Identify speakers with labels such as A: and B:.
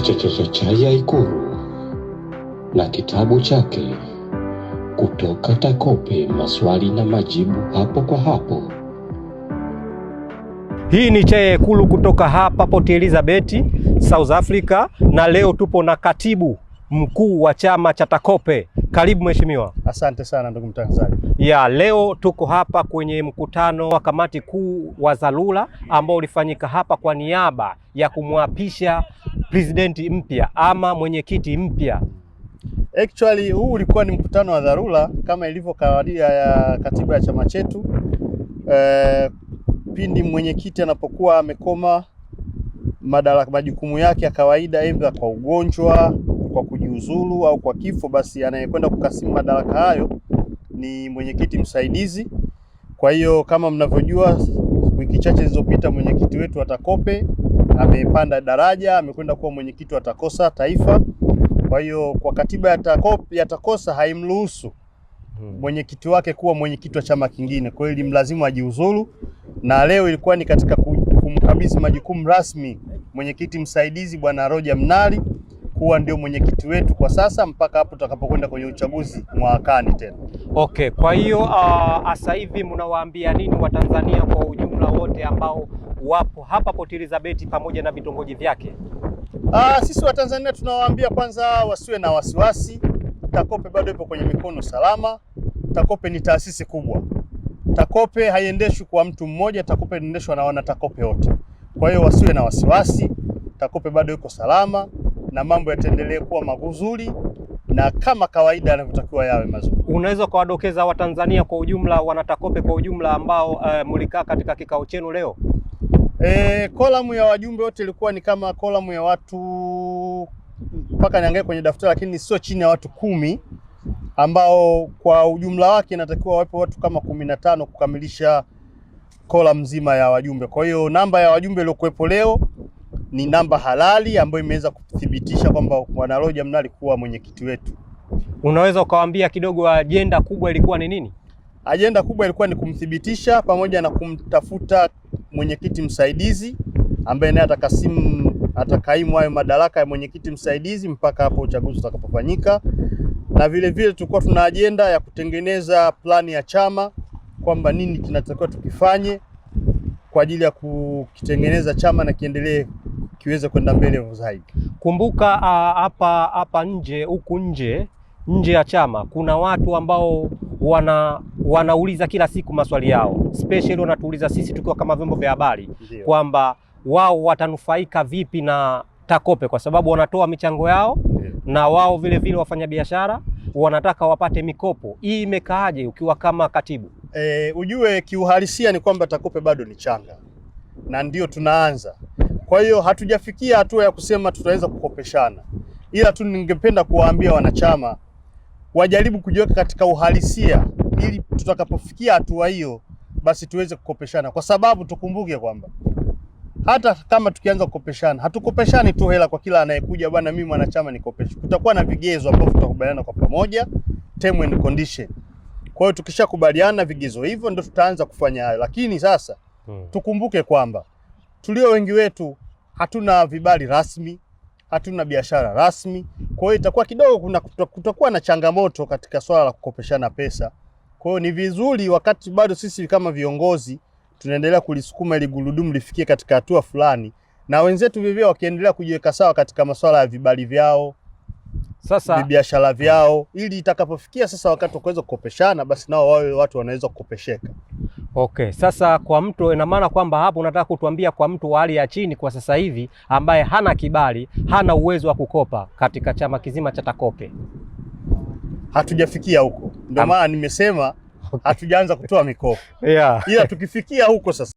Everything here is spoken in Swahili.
A: Chechecheche ya Ikulu na kitabu chake kutoka TACOPE, maswali na majibu hapo kwa hapo.
B: Hii ni Chai ya Ikulu kutoka hapa Port Elizabeth, South Africa, na leo tupo na katibu mkuu wa chama cha TACOPE. Karibu mheshimiwa.
C: Asante sana ndugu mtangazaji.
B: Leo tuko hapa kwenye mkutano wa kamati kuu wa dharura ambao ulifanyika hapa kwa niaba ya kumwapisha presidenti mpya ama mwenyekiti mpya.
C: Actually huu ulikuwa ni mkutano wa dharura kama ilivyo kawaida ya katiba ya chama chetu. Pindi mwenyekiti anapokuwa amekoma majukumu yake ya kawaida, aidha kwa ugonjwa, kwa kujiuzulu au kwa kifo, basi anayekwenda kukasimu madaraka hayo ni mwenyekiti msaidizi. Kwa hiyo kama mnavyojua, wiki chache zilizopita mwenyekiti wetu wa TACOPE amepanda daraja, amekwenda kuwa mwenyekiti wa TACOSA taifa. Kwa hiyo kwa katiba ya TACOPE ya TACOSA haimruhusu mwenyekiti wake kuwa mwenyekiti wa chama kingine. Kwa hiyo ilimlazimu ajiuzulu, na leo ilikuwa ni katika kumkabidhi majukumu rasmi mwenyekiti msaidizi Bwana Roger Mnali kuwa ndio mwenyekiti wetu kwa sasa mpaka hapo tutakapokwenda kwenye uchaguzi mwakani tena.
B: Okay, kwa hiyo sasa hivi mnawaambia nini Watanzania kwa ujumla wote ambao wapo hapa Port Elizabeth pamoja na vitongoji vyake?
C: Sisi Watanzania tunawaambia kwanza wasiwe na wasiwasi. TACOPE bado ipo kwenye mikono salama. TACOPE ni taasisi kubwa. TACOPE haiendeshwi kwa mtu mmoja, TACOPE inaendeshwa na wana TACOPE wote. Kwa hiyo wasiwe na wasiwasi. TACOPE bado iko salama na mambo yataendelea kuwa mazuri na kama kawaida yanavyotakiwa yawe mazuri.
B: Unaweza kuwadokeza Watanzania kwa ujumla, wana TACOPE kwa ujumla ambao mlikaa katika kikao chenu leo?
C: Kolamu ya wajumbe wote ilikuwa ni kama kolamu ya watu, mpaka niangalie kwenye daftari, lakini sio chini ya watu 10 ambao kwa ujumla wake inatakiwa wapo watu kama 15 kukamilisha kolamu nzima ya wajumbe. Kwa hiyo namba ya wajumbe iliyokuwepo leo ni namba halali ambayo imeweza kuthibitisha kwamba Bwana Roger Mnali kuwa mwenyekiti wetu.
B: Unaweza ukawaambia kidogo ajenda kubwa ilikuwa ni nini?
C: Ajenda kubwa ilikuwa ni kumthibitisha pamoja na kumtafuta mwenyekiti msaidizi ambaye naye atakaimu hayo madaraka ya mwenyekiti msaidizi mpaka hapo uchaguzi utakapofanyika. Na vile vile tulikuwa tuna ajenda ya kutengeneza plani ya chama kwamba nini tunatakiwa tukifanye kwa ajili ya kukitengeneza chama na kiendelee kiweze kwenda mbele zaidi.
B: Kumbuka hapa nje, huku nje ya chama kuna watu ambao wanauliza kila siku maswali yao, especially wanatuuliza sisi tukiwa kama vyombo vya habari kwamba wao watanufaika vipi na TACOPE kwa sababu wanatoa michango yao. Na wao vile vile wafanyabiashara wanataka wapate mikopo. Hii imekaaje ukiwa kama katibu?
C: Ujue kiuhalisia ni kwamba TACOPE bado ni changa na ndio tunaanza. Kwa hiyo hatujafikia hatua ya kusema tutaweza kukopeshana, ila tu ningependa kuwaambia wanachama wajaribu kujiweka katika uhalisia ili tutakapofikia hatua hiyo basi tuweze kukopeshana, kwa sababu tukumbuke kwamba hata kama tukianza kukopeshana, hatukopeshani tu hela kwa kila anayekuja bwana mimi mwanachama nikopeshe. Kutakuwa na vigezo ambavyo tutakubaliana kwa pamoja, term and condition. Kwa hiyo tukishakubaliana vigezo hivyo ndio tutaanza kufanya hayo. Lakini sasa tukumbuke kwamba tulio wengi wetu hatuna vibali rasmi, hatuna biashara rasmi. Kwa hiyo itakuwa kidogo kutakuwa na changamoto katika swala la kukopeshana pesa. Kwa hiyo ni vizuri wakati bado sisi kama viongozi tunaendelea kulisukuma ili gurudumu lifikie katika hatua fulani, na wenzetu vivyo wakiendelea kujiweka sawa katika masuala ya vibali vyao, sasa biashara vyao, ili itakapofikia sasa wakati wa kuweza kukopeshana basi nao wawe watu wanaweza kukopesheka.
B: Okay, sasa kwa mtu, ina maana kwamba hapo unataka kutuambia kwa mtu wa hali ya chini kwa sasa hivi ambaye hana kibali, hana uwezo wa kukopa katika chama kizima cha TACOPE?
C: Hatujafikia huko. Ndio maana nimesema hatujaanza kutoa mikopo. Ila tukifikia huko sasa